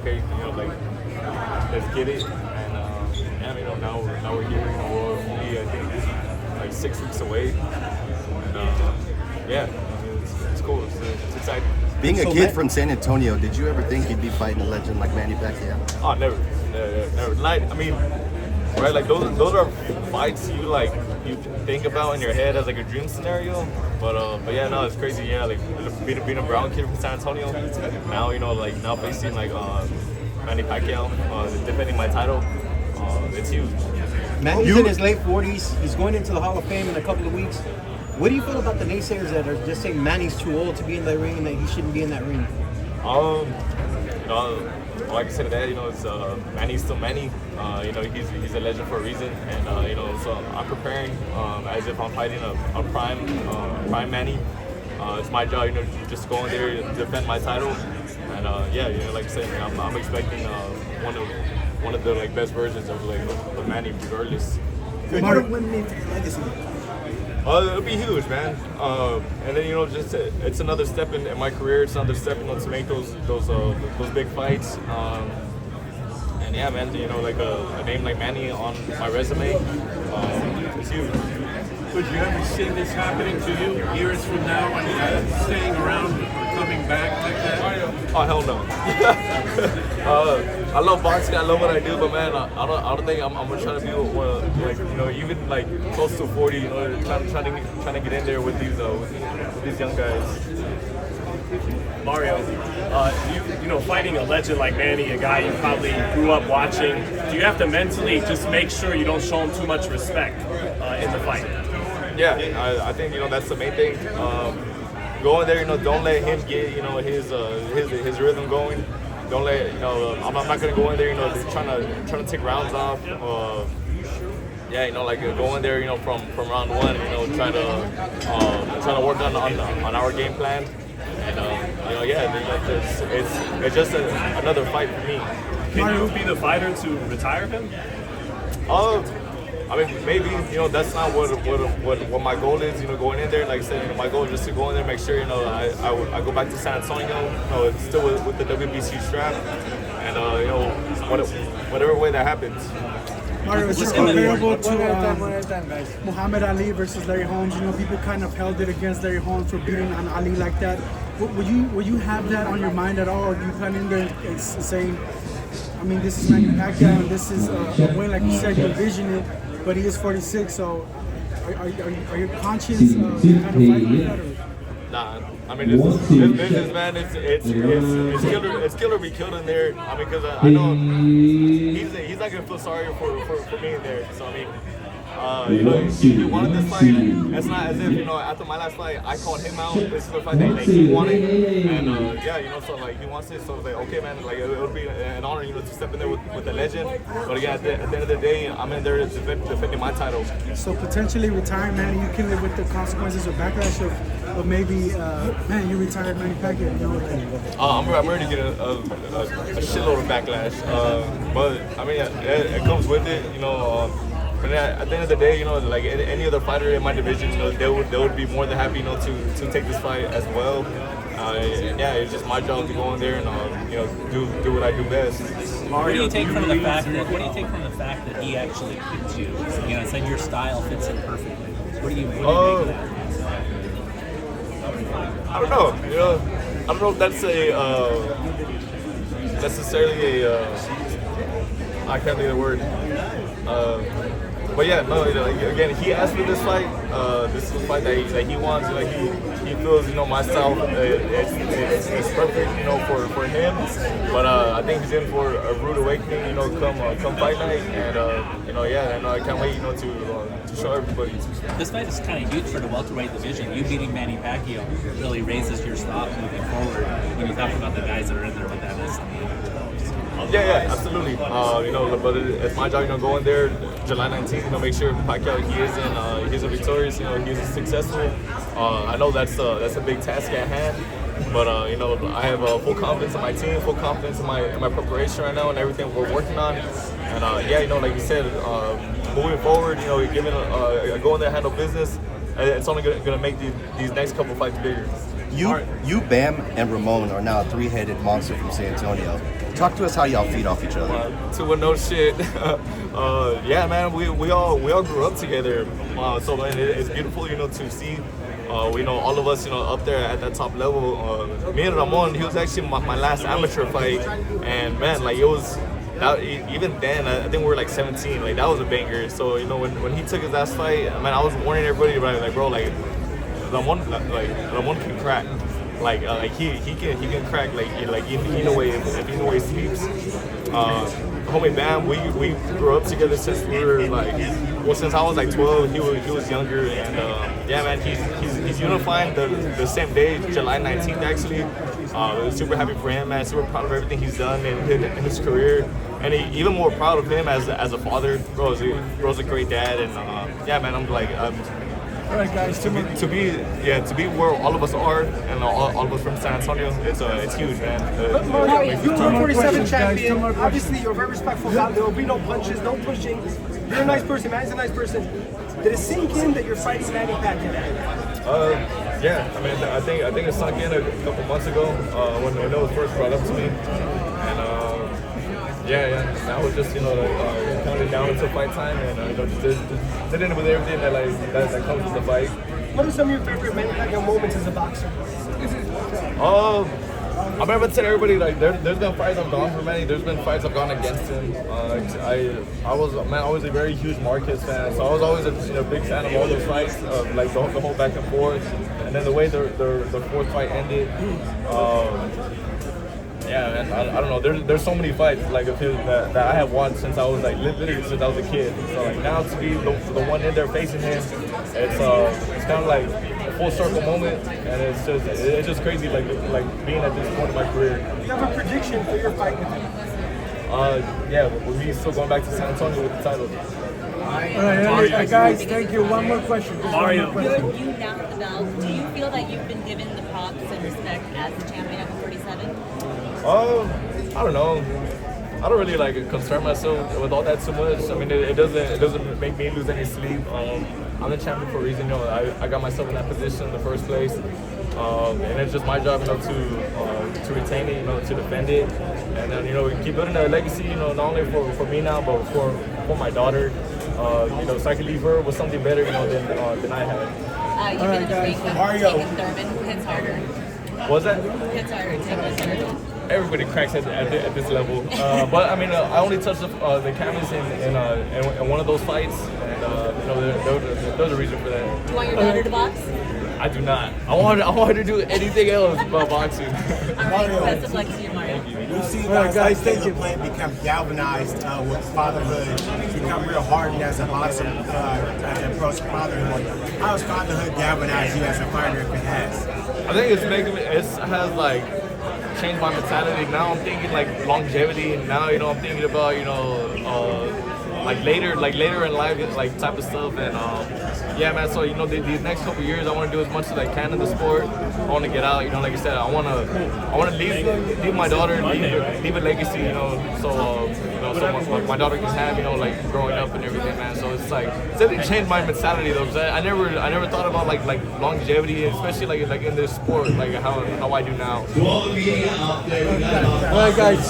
Okay, like let's get it, and yeah, now we're here. We're only I think like 6 weeks away, and yeah, it's cool. It's exciting. Being a kid from San Antonio, did you ever think you'd be fighting a legend like Manny Pacquiao? Oh, never. Like, I mean, right? Like those are fights you think about in your head as like a dream scenario. But yeah, no, it's crazy. Yeah, like being a brown kid from San Antonio. Now now facing Manny Pacquiao, defending my title. It's huge. Manny's in his late 40s. He's going into the Hall of Fame in a couple of weeks. What do you feel about the naysayers that are just saying Manny's too old to be in that ring and that he shouldn't be in that ring? Like I said, it's Manny's still Manny. He's a legend for a reason, and so I'm preparing as if I'm fighting a prime Manny. It's my job, just go in there and defend my title, and yeah, like I said, I'm expecting one of the best versions of Manny, regardless. Could you win me legacy? It'll be huge, man. And then just it's another step in my career. It's another step, to make those big fights. And yeah, man, like a name like Manny on my resume, it's huge. Could you ever see this happening to you years from now and staying around or coming back like that? Oh, hell no. I love boxing. I love what I do, but man, I don't think I'm gonna try to be even close to 40. Trying to get in there with these young guys. Mario, fighting a legend like Manny, a guy you probably grew up watching, do you have to mentally just make sure you don't show him too much respect in the fight? Yeah, I think that's the main thing. Go in there, don't let him get his rhythm going. Don't let I'm not gonna go in there, trying to take rounds off. Yeah, go in there, from round one, trying to work on our game plan. And it's just another fight for me. Can you be the fighter to retire him? I mean, maybe that's not what my goal is. Going in there, like I said, my goal is just to go in there, make sure I go back to San Antonio, still with the WBC strap, and whatever way that happens. Mario, is this comparable to Muhammad Ali versus Larry Holmes? People kind of held it against Larry Holmes for beating on Ali like that. Will you have that on your mind at all? Or do you plan in there and saying, I mean, this is Manny Pacquiao and this is a win, like you said, you envision it, but he is 46, so are your conscience kind of fighting that? Or? Nah, I mean, this business, man, it's kill or be killed in there. I mean, because I know he's not gonna feel sorry for me in there. So I mean, he wanted this fight. It's not as if after my last fight I called him out. This is the fight that he wanted, and yeah, so he wants it. So it's okay, man, it would be an honor, to step in there with the legend. But again, at the end of the day, I'm in there defending my title. So potentially retiring, man, you can live with the consequences or backlash of maybe, man, you retired Manny Pacquiao. I'm ready to get a shitload of backlash. But I mean, it comes with it, But at the end of the day, like any other fighter in my division, they would be more than happy, to take this fight as well. Yeah, it's just my job to go in there and do what I do best. What do you take from the fact that he actually fits you? It's like your style fits him perfectly. What do you make of that? I don't know. I don't know if that's necessarily I can't think of the word. But yeah, no. Again, he asked for this fight. This is the fight that he wants. He feels my style it's perfect for him. But I think he's in for a rude awakening. Come fight night, and I can't wait to show everybody. This fight is kind of huge for the welterweight division. You beating Manny Pacquiao really raises your stock moving forward. When you talk about the guys that are in there with that list. Yeah, absolutely. But it's my job, go in there July 19th, make sure Pacquiao, he is victorious, he is successful. I know that's a big task at hand, but I have full confidence in my team, full confidence in my preparation right now and everything we're working on. And like you said, moving forward, giving go in there, handle business. It's only gonna make these next couple fights bigger. You, Bam, and Ramon are now a three-headed monster from San Antonio. Talk to us how y'all feed off each other. 2-0 shit. Yeah, man, we all grew up together. So man, it's beautiful, to see. All of us, up there at that top level. Me and Ramon, he was actually my last amateur fight, and man, like it was. Even then, I think we were like 17. Like that was a banger. So when he took his last fight, man, I was warning everybody about it. Like, bro, like Ramon can crack. Like he can crack. Like either way, if either way sleeps. Homie Bam, we grew up together since we were since I was like 12. He was younger, and yeah, man, he's unifying the same day, July 19th actually. Super happy for him, man. Super proud of everything he's done in his career, and even more proud of him as a father. Bro's a great dad, and yeah, man, I'm like. All right, guys. To be where all of us are, and all of us from San Antonio, it's huge, man. You're a 147 champion. Obviously, you're very respectful guy. There will be no punches, no pushing. You're a nice person. Manny's a nice person. Did it sink in that you're fighting Manny Pacquiao? Yeah. I mean, I think it sunk in a couple months ago when it was first brought up to me, and yeah. Now it's just counting down until fight time, and just did it with everything that comes with the fight. What are some of your favorite Manny Pacquiao moments as a boxer? I remember telling everybody there's been fights I've gone for Manny. There's been fights I've gone against him. I was a very huge Marquez fan, so I was always a big fan of all those fights, the whole back and forth, and then the way the fourth fight ended. Yeah, man, I don't know. There's so many fights of his that I have watched since I was literally since I was a kid. So now to be the one in there facing him, it's kind of like a full circle moment, and it's just crazy like being at this point in my career. Do you have a prediction for your fight with him? Yeah, with me still going back to San Antonio with the title. All right, guys, thank you. One more question. Mario. You now have the belt. Do you feel that you've been given the props and respect as the champion of 47? I don't know. I don't really concern myself with all that too much. I mean, it doesn't make me lose any sleep. I'm the champion for a reason. I got myself in that position in the first place, and it's just my job, to retain it, to defend it, and then keep building a legacy. Not only for me now, but for my daughter. So I can leave her with something better, than I had. You've been in the ring with Taken Thurman. Who hits harder? What was that? Who hits harder? Taken Thurman. Everybody cracks at this level, but I mean, I only touched the canvas in one of those fights, and there's a reason for that. Do you want your daughter to box? I do not. I want her to do anything else but boxing. All right, best of luck to you, Mario. We've seen guys like Caleb Plant become galvanized with fatherhood, become real hardened as a boxer, as an approach to fatherhood. How has fatherhood galvanized you as a fighter, if it has? I think it has changed my mentality. Now I'm thinking longevity, and now I'm thinking about later in life type of stuff, and yeah, man. So these next couple years, I want to do as much as I can in the sport. I want to get out. Like I said, I want to leave my daughter, leave a legacy. So my daughter can have growing up and everything, man. So it's definitely changed my mentality though. Cause I never thought about longevity, especially in this sport, how I do now. All right, guys.